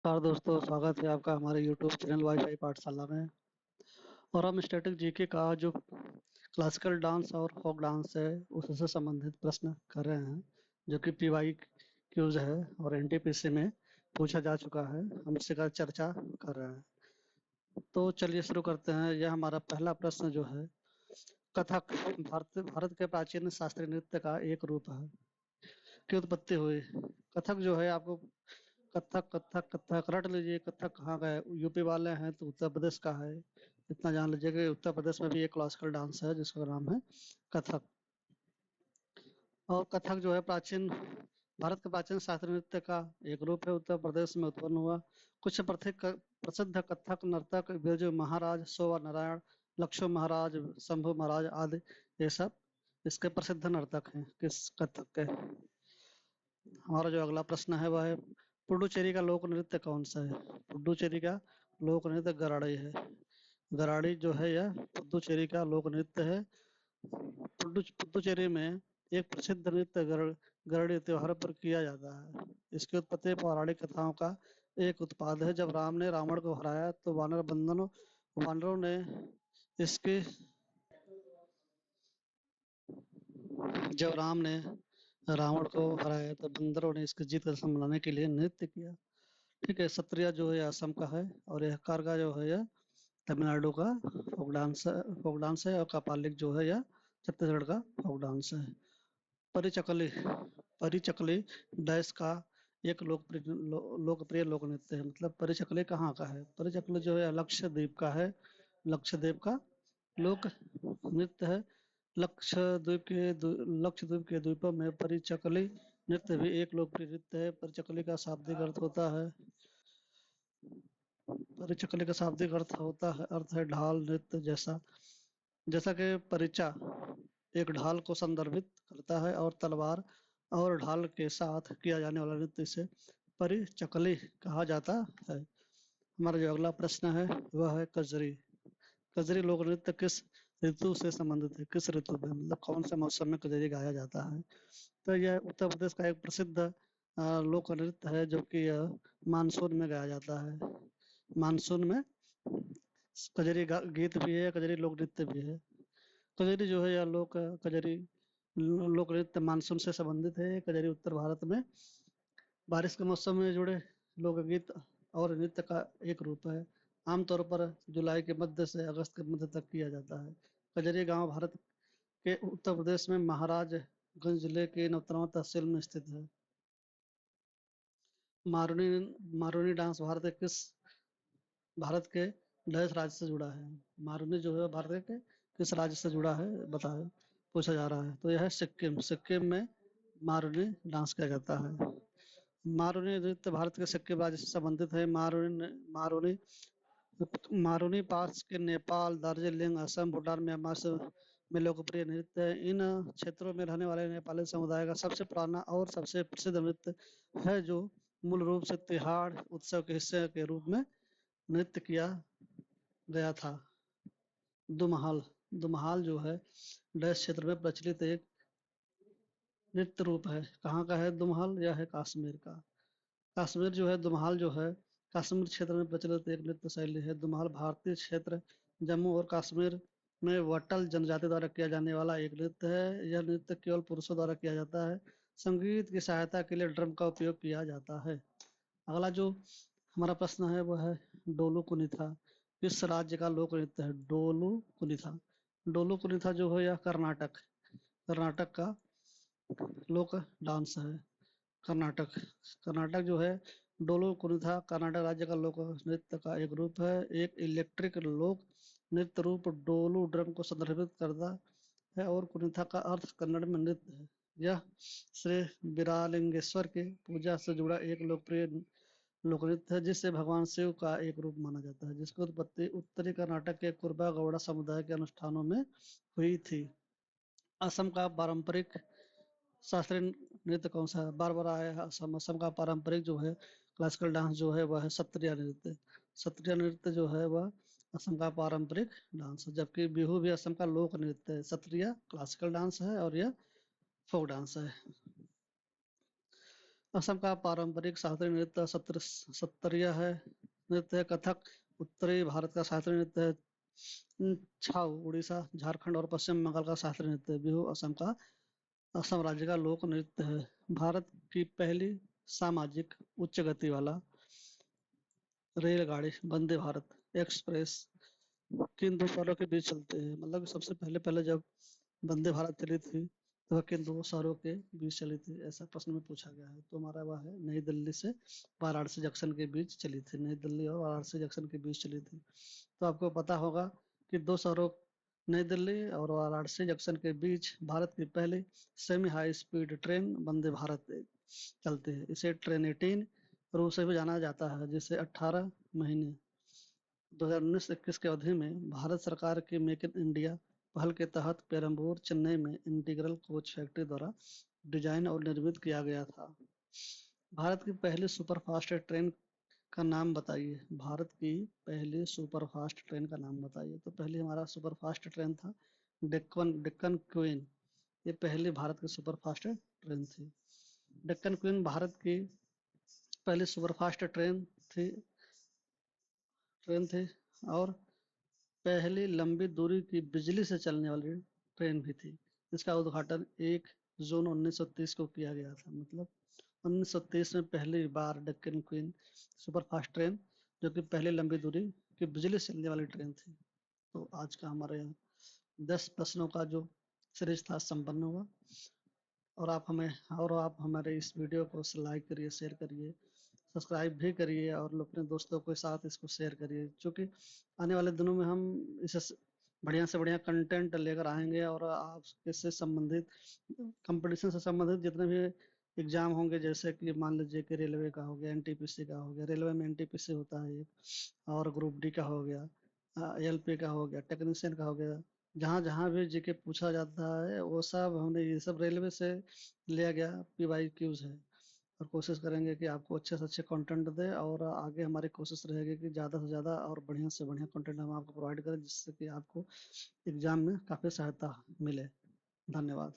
नमस्कार दोस्तों, स्वागत है आपका हमारे YouTube चैनल वाईफाई पाठशाला में। और हम स्टैटिक जीके का जो क्लासिकल डांस और फोक डांस है उससे संबंधित प्रश्न कर रहे हैं, जो कि पीवाई क्यूज है और एनटीपीसी में पूछा जा चुका है। हम इससे का चर्चा कर रहे हैं। तो चलिए शुरू करते हैं। यह हमारा पहला प्रश्न जो है, कथक भारत भारत के प्राचीन शास्त्रीय नृत्य का एक रूप है की उत्पत्ति हुई। कथक जो है आपको कथक कथक कथक रट लीजिए। कथक कहाँ का है? यूपी वाले हैं तो उत्तर प्रदेश का है। इतना जान लीजिए कि उत्तर प्रदेश में भी एक क्लासिकल डांस है जिसका नाम है कथक। और कथक जो है प्राचीन भारत के प्राचीन शास्त्रीय नृत्य का एक रूप है। उत्तर प्रदेश में उत्पन्न हुआ। कुछ प्रसिद्ध कथक नर्तक बिरजू महाराज, शोभा नारायण, लक्ष्मण महाराज, शंभु महाराज आदि ये सब इसके प्रसिद्ध नर्तक हैं किस कथक के। हमारा जो अगला प्रश्न है वह है, पुडुचेरी का लोक नृत्य कौन सा है? पुडुचेरी का लोक नृत्य गराड़ी है। गराड़ी जो है यह पुडुचेरी का लोक नृत्य है। पुडुचेरी में एक प्रसिद्ध नृत्य गराड़ी त्योहार पर किया जाता है। इसकी उत्पत्ति पौराणिक कथाओं का एक उत्पाद है। जब राम ने रावण को हराया तो वानरों ने इसके जब राम ने रावण को हराया तो बंदरों ने इसकी जीत का जश्न मनाने के लिए नृत्य किया। ठीक है। सत्रिया जो है असम का है और यह कारगा जो है यह तमिलनाडु का फोक डांस है और कपालिक जो है यह छत्तीसगढ़ का फोक डांस है। परिचकली परिचकली देश का एक लोकप्रिय लोक नृत्य है। मतलब परिचकली कहाँ का है? परिचकली जो है लक्षद्वीप का है। लक्षद्वीप का लोक नृत्य है। लक्षद्वीप के द्वीपों में परिचकली नृत्य भी एक लोकप्रिय नृत्य है। परिचकली का शाब्दिक अर्थ होता है परिचकली का शाब्दिक अर्थ है ढाल नृत्य जैसा। जैसा कि परिचा एक ढाल को संदर्भित करता है और तलवार और ढाल के साथ किया जाने वाला नृत्य इसे परिचकली कहा जाता है। हमारा जो अगला प्रश्न है वह है कजरी। कजरी लोक नृत्य किस ऋतु से संबंधित है? किस ऋतु में, मतलब कौन से मौसम में कजरी गाया जाता है? तो यह उत्तर प्रदेश का एक प्रसिद्ध लोक नृत्य है, जो कि मानसून में गाया जाता है। मानसून में कजरी गीत भी है, कजरी लोक नृत्य भी है। कजरी जो है या कजरी लोक नृत्य मानसून से संबंधित है। कजरी उत्तर भारत में बारिश के मौसम में जुड़े लोकगीत और नृत्य का एक रूप है। आमतौर पर जुलाई के मध्य से अगस्त के मध्य तक किया जाता है। कजरी गांव भारत के उत्तर प्रदेश में महाराजगंज जिले के नौतनवा तहसील में स्थित है। मारुनी मारुनी डांस भारत के डच राज्य से जुड़ा है। मारुनी जो है भारत के किस राज्य से जुड़ा है बताए, पूछा जा रहा है। तो यह है सिक्किम। सिक्किम में मारुनी डांस किया जाता है। मारुनी नृत्य भारत के सिक्किम राज्य से संबंधित है। मारुनी मारुनी पास के नेपाल, दार्जिलिंग, असम, भूटान, म्यांमार से में लोकप्रिय नृत्य है। इन क्षेत्रों में रहने वाले नेपाली समुदाय का सबसे पुराना और सबसे प्रसिद्ध नृत्य है, जो मूल रूप से तिहाड़ उत्सव के हिस्से के रूप में नृत्य किया गया था। दुमहाल दुमहाल जो है डच क्षेत्र में प्रचलित एक नृत्य रूप है। कहाँ का है दुमहाल? यह है कश्मीर का। कश्मीर जो है दुमहाल जो है कश्मीर क्षेत्र में प्रचलित एक नृत्य शैली है। दुमहाल भारतीय क्षेत्र जम्मू और कश्मीर में वटल जनजाति द्वारा किया जाने वाला एक नृत्य है। यह नृत्य केवल पुरुषों द्वारा किया जाता है। संगीत की सहायता के लिए ड्रम का उपयोग किया जाता है। अगला जो हमारा प्रश्न है वह है डोलू कुनिथा किस राज्य का लोक नृत्य है? डोलू कुनिथा जो है यह कर्नाटक कर्नाटक का लोक डांस है। कर्नाटक कर्नाटक जो है डोलू कुनिथा कर्नाटक राज्य का लोक नृत्य का एक रूप है। एक इलेक्ट्रिक लोक नृत्य रूप डोलू ड्रम को संदर्भित करता है और कुनिथा का अर्थ कन्नड़ में नृत्य है। यह श्री बिरालिंगेश्वर के पूजा से जुड़ा एक लोकप्रिय लोक नृत्य है, जिससे भगवान शिव का एक रूप माना जाता है, जिसकी उत्पत्ति उत्तरी कर्नाटक के कुर्बा गौड़ा समुदाय के अनुष्ठानों में हुई थी। असम का पारंपरिक शास्त्रीय नृत्य कौन सा है? बार बार आया है असम। असम का पारंपरिक जो है क्लासिकल डांस जो है वह है सत्रिया नृत्य। सत्रिया नृत्य जो है वह असम का पारंपरिक डांस है, जबकि बिहू भी असम का लोक नृत्य है। सत्रिया क्लासिकल डांस है और यह फोक डांस है। असम का पारंपरिक शास्त्रीय नृत्य सत्तरिया है। नृत्य है कथक। उत्तरी भारत का शास्त्रीय नृत्य है छाऊ। उड़ीसा, झारखंड और पश्चिम बंगाल का शास्त्रीय नृत्य है बिहू। असम राज्य का लोक नृत्य है। भारत की पहली सामाजिक उच्च गति वाला रेलगाड़ी वंदे भारत एक्सप्रेस किन दो शहरों के बीच चलते हैं? मतलब सबसे पहले पहले जब वंदे भारत चली थी तो वह किन दो शहरों के बीच चली थी, ऐसा प्रश्न में पूछा गया है। तो हमारा वह है नई दिल्ली से वाराणसी जंक्शन के बीच चली थी। नई दिल्ली और वाराणसी जंक्शन के बीच चली थी। तो आपको पता होगा कि दो शहरों नई दिल्ली और वाराणसी जंक्शन के बीच भारत की पहली semi high speed train Vande Bharat चलती है। इसे ट्रेन 18 रूप से भी जाना जाता है, जिसे 18 महीने 2019-21 की अवधि में भारत सरकार की मेक इन इंडिया पहल के तहत पेरम्बूर, चेन्नई में इंटीग्रल कोच फैक्ट्री द्वारा डिजाइन और निर्मित किया गया था। भारत की पहली सुपरफास्ट ट्रेन का नाम बताइए। भारत की पहली सुपरफास्ट ट्रेन का नाम बताइए। तो पहली हमारा सुपरफास्ट ट्रेन था डेक्कन डेक्कन क्वीन। ये पहली भारत की सुपरफास्ट ट्रेन थी। डेक्कन क्वीन भारत की पहली सुपरफास्ट ट्रेन थी और पहली लंबी दूरी की बिजली से चलने वाली ट्रेन भी थी। इसका उद्घाटन 1 जून 1930 को किया गया था। मतलब 1930 में पहली बार डेक्कन क्वीन सुपरफास्ट ट्रेन, जो कि पहली लंबी दूरी की बिजली से चलने वाली ट्रेन थी। तो आज का हमारे यहाँ 10 प्रश्नों का जो सीरीज था संपन्न हुआ। और आप हमारे इस वीडियो को लाइक करिए, शेयर करिए, सब्सक्राइब भी करिए और अपने दोस्तों के साथ इसको शेयर करिए, क्योंकि आने वाले दिनों में हम इसे बढ़िया से बढ़िया कंटेंट लेकर आएंगे और आप इससे संबंधित कंपटीशन से संबंधित जितने भी एग्जाम होंगे, जैसे कि मान लीजिए कि रेलवे का हो गया, एनटीपीसी का हो गया, रेलवे में एनटीपीसी होता है एक, और ग्रुप डी का हो गया, एलपी का हो गया, टेक्नीशियन का हो गया, जहाँ जहाँ भी जीके पूछा जाता है वो सब हमने ये सब रेलवे से लिया गया पीवाई क्यूज है। और कोशिश करेंगे कि आपको अच्छे से अच्छे कंटेंट दें और आगे हमारी कोशिश रहेगी कि ज़्यादा से ज़्यादा और बढ़िया से बढ़िया कंटेंट हम आपको प्रोवाइड करें, जिससे कि आपको एग्जाम में काफ़ी सहायता मिले। धन्यवाद।